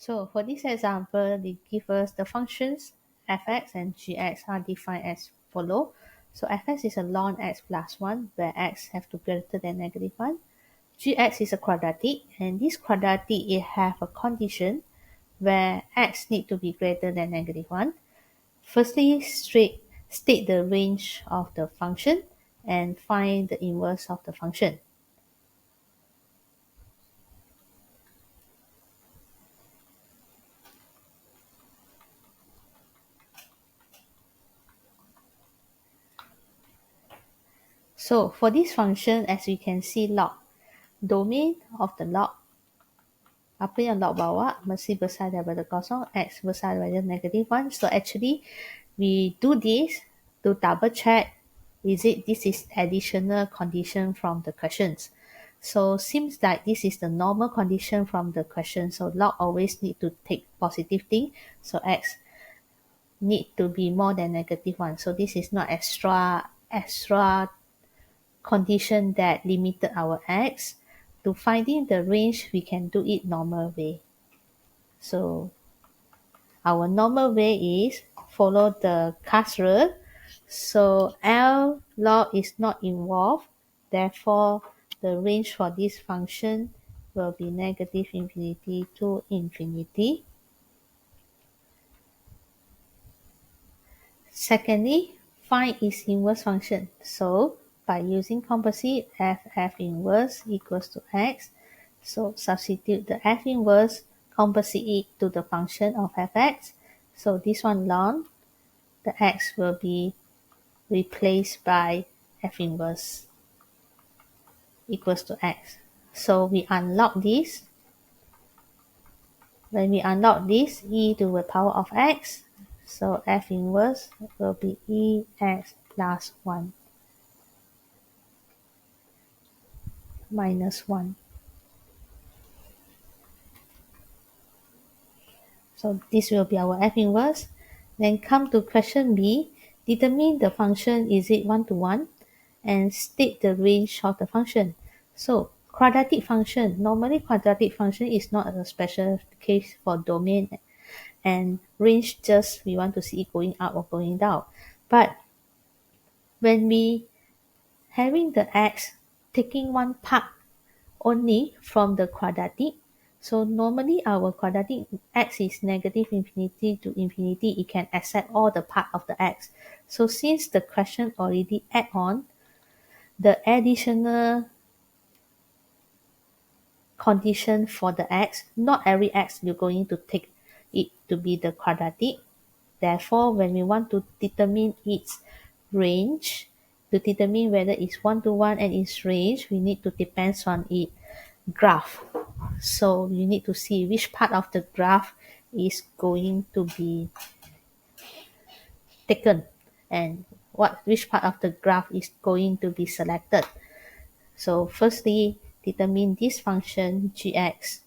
So for this example, they give us the functions fx and gx are defined as follow. So fx is a ln x plus 1 where x have to be greater than negative 1. Gx is a quadratic, and this quadratic it have a condition where x need to be greater than negative 1. Firstly, state the range of the function and find the inverse of the function. So for this function, as we can see log, domain of the log, apa yang log bawa mesti besar daripada kosong, x besar daripada negative 1. So actually, we do this to double check this is additional condition from the questions. So seems like this is the normal condition from the question. So log always need to take positive thing. So x need to be more than negative 1. So this is not extra condition that limited our x. To finding the range, we can do it normal way. So our normal way is follow the cast rule. So L log is not involved. Therefore, the range for this function will be negative infinity to infinity. Secondly, find its inverse function. So by using composite, f inverse equals to x. So substitute the f inverse, composite it to the function of fx. So this one ln, the x will be replaced by f inverse equals to x. So we unlock this. When we unlock this, e to the power of x, so f inverse will be ex plus 1 minus 1. So this will be our f inverse. Then come to question B. Determine the function is it 1 to 1 and state the range of the function. So quadratic function, normally quadratic function is not a special case for domain and range just we want to see it going up or going down. But when we having the x taking one part only from the quadratic, so normally our quadratic x is negative infinity to infinity, it can accept all the part of the x. So since the question already add on the additional condition for the x, not every x you're going to take it to be the quadratic. Therefore, when we want to determine its range, to determine whether it's 1 to 1 and its range, we need to depends on its graph. So you need to see which part of the graph is going to be taken and which part of the graph is going to be selected. So firstly, determine this function gx.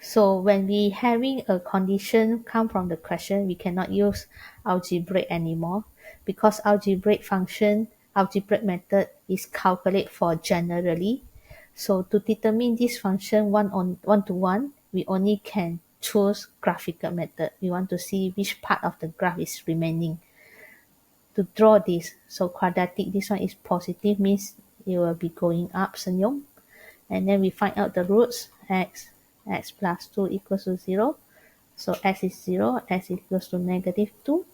So when we having a condition come from the question, we cannot use algebraic anymore because algebraic method is calculate for generally. So to determine this function one to one, we only can choose graphical method. We want to see which part of the graph is remaining. To draw this, so quadratic, this one is positive, means it will be going up, senyum. And then we find out the roots, x plus 2 equals to 0. So x is 0, x equals to negative 2.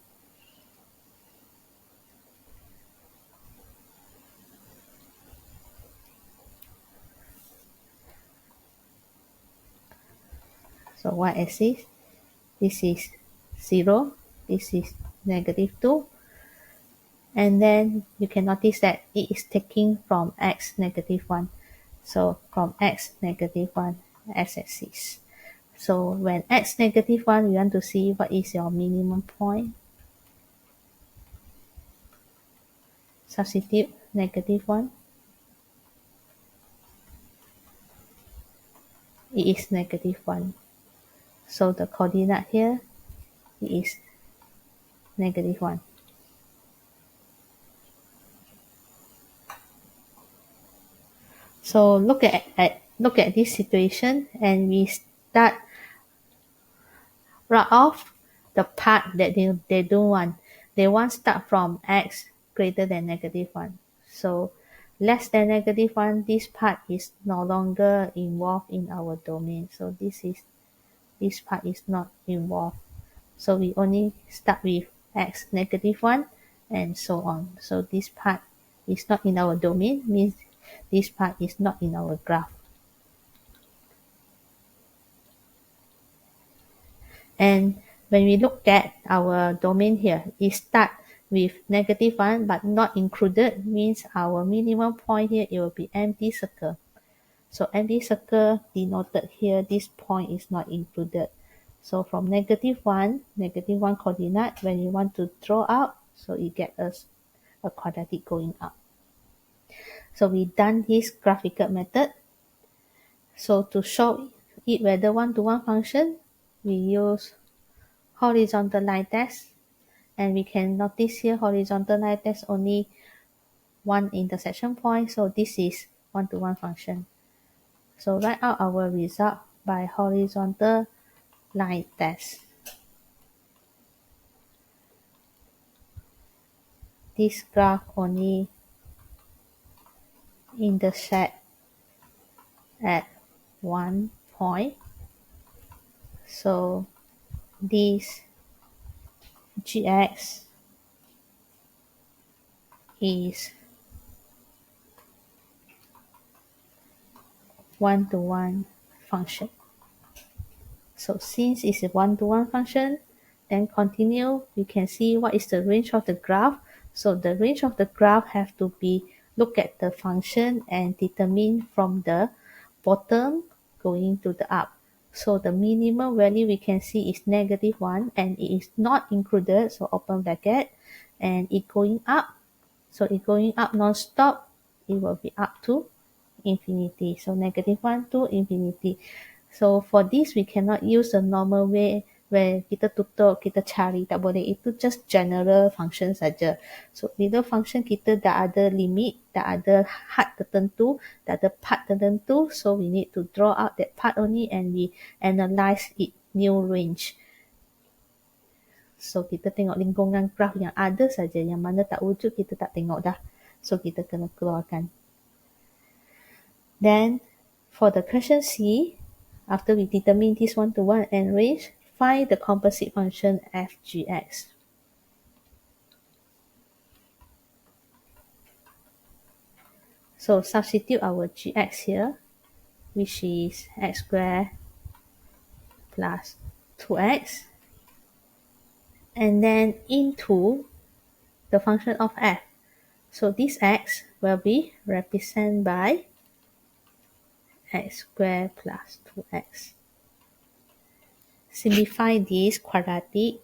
So y-axis, this is 0, this is negative 2. And then you can notice that it is taking from x negative 1. So from x negative 1, x-axis. So when x negative 1, we want to see what is your minimum point. Substitute negative 1. It is negative 1. So the coordinate here is negative 1. So look at this situation, and we start right off the part that they don't want. They want start from x greater than -1. So less than -1, this part is no longer involved in our domain. So this part is not involved. So we only start with x -1 and so on. So this part is not in our domain, means this part is not in our graph. And when we look at our domain here, it start with -1 but not included, means our minimum point here, it will be empty circle. So empty circle denoted here, this point is not included. So from -1 coordinate, when you want to draw out, so it get us a quadratic going up. So we done this graphical method. So to show it whether one-to-one function, we use horizontal line test, and we can notice here horizontal line test only one intersection point, so this is one-to-one function. So write out our result by horizontal line test. This graph only intersect at one point, so this gx is one-to-one function. So since it's a one-to-one function, then continue, we can see what is the range of the graph. So the range of the graph have to be look at the function and determine from the bottom going to the up. So the minimum value we can see is -1 and it is not included, so open bracket, and it going up. So it going up non-stop, it will be up to infinity. So -1 to infinity. So for this, we cannot use the normal way where kita tutup, kita cari, tak boleh. Itu just general function saja. So bila function kita dah ada limit, dah ada had tertentu, dah ada part tertentu, so we need to draw out that part only and we analyze it new range. So kita tengok lingkungan graf yang ada saja, yang mana tak wujud kita tak tengok dah. So kita kena keluarkan. Then for the question C, after we determine this one-to-one and range, find the composite function f(gx). So substitute our gx here, which is x squared plus 2x, and then into the function of f. So this x will be represented by x squared plus 2x. Simplify this quadratic.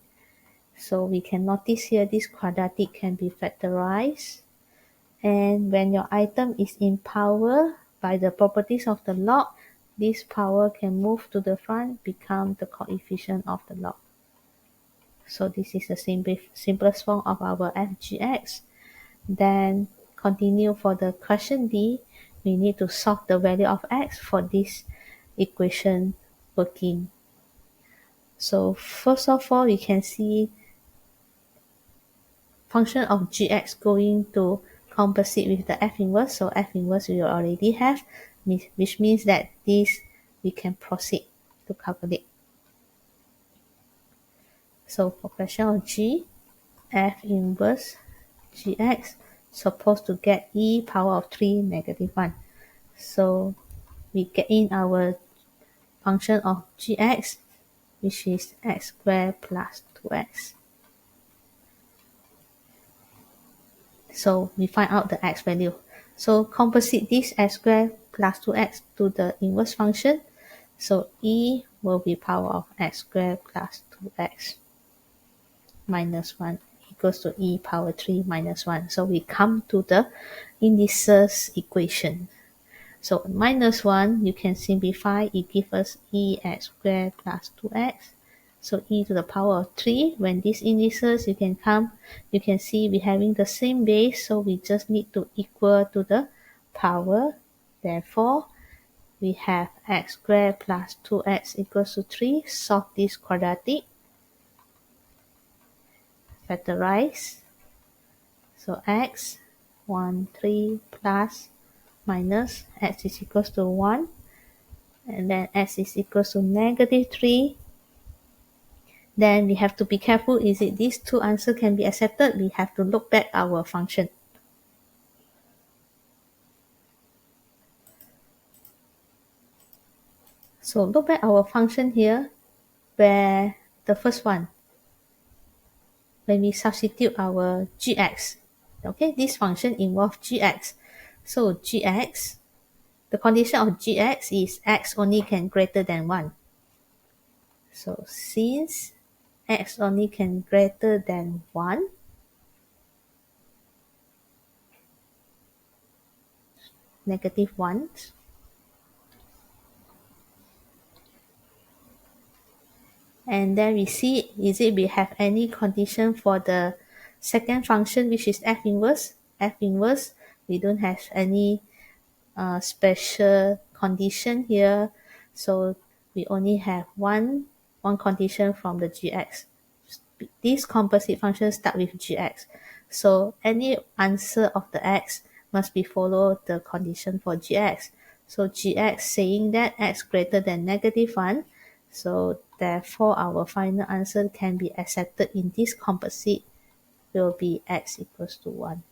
So we can notice here this quadratic can be factorized. And when your item is in power, by the properties of the log, this power can move to the front, become the coefficient of the log. So this is the simplest form of our f(gx). Then continue for the question D, we need to solve the value of x for this equation working. So first of all, we can see function of gx going to composite with the f inverse. So f inverse we already have, which means that this we can proceed to calculate. So for question of G, f inverse gx supposed to get e power of 3 -1. So we get in our function of gx, which is x squared plus 2x. So we find out the x value. So composite this x squared plus 2x to the inverse function. So e will be power of x squared plus 2x minus 1 equals to e power 3 minus 1. So we come to the indices equation. So minus 1, you can simplify, it gives us e x squared plus 2x. So e to the power of 3, when these indices, you can see we're having the same base, so we just need to equal to the power, Therefore, we have x squared plus 2x equals to 3. Solve this quadratic. Factorize. So x 1 3 plus minus x is equals to 1, and then x is equals to negative 3. Then we have to be careful, is it these two answers can be accepted? We have to look back our function. So look back our function here, where the first one, when we substitute our gx, okay, this function involves gx. So gx, the condition of gx is x only can greater than 1. So since x only can greater than 1, negative 1, and then we see, is it we have any condition for the second function, which is f inverse. F inverse, we don't have any special condition here, so we only have one condition from the gx. This composite function start with gx, so any answer of the x must be follow the condition for gx. So gx saying that x greater than negative 1, so therefore our final answer can be accepted in this composite will be x equals to 1.